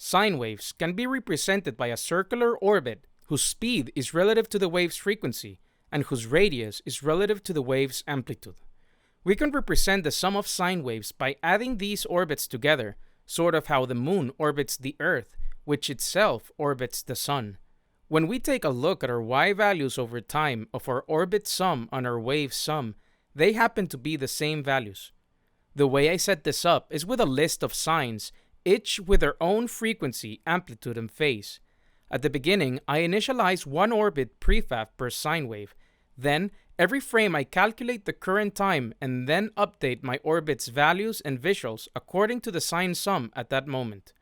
Sine waves can be represented by a circular orbit whose speed is relative to the wave's frequency and whose radius is relative to the wave's amplitude. We can represent the sum of sine waves by adding these orbits together, sort of how the moon orbits the Earth, which itself orbits the sun. When we take a look at our y values over time of our orbit sum and our wave sum, they happen to be the same values. The way I set this up is with a list of sines, each with their own frequency, amplitude, and phase. At the beginning, I initialize one orbit prefab per sine wave. Then, every frame I calculate the current time and then update my orbit's values and visuals according to the sine sum at that moment.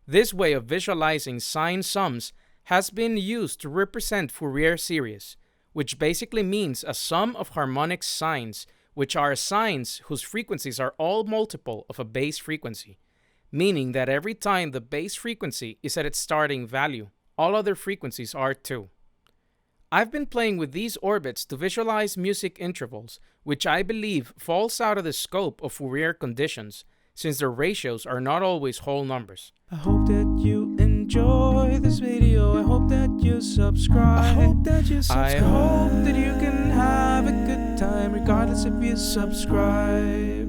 This way of visualizing sine sums has been used to represent Fourier series, which basically means a sum of harmonic sines, which are sines whose frequencies are all multiple of a base frequency, meaning that every time the base frequency is at its starting value, all other frequencies are too. I've been playing with these orbits to visualize music intervals, which I believe falls out of the scope of Fourier conditions, since their ratios are not always whole numbers. I hope that you enjoy this video. I hope that you subscribe. I hope that you subscribe. I hope that you can have a good time regardless if you subscribe.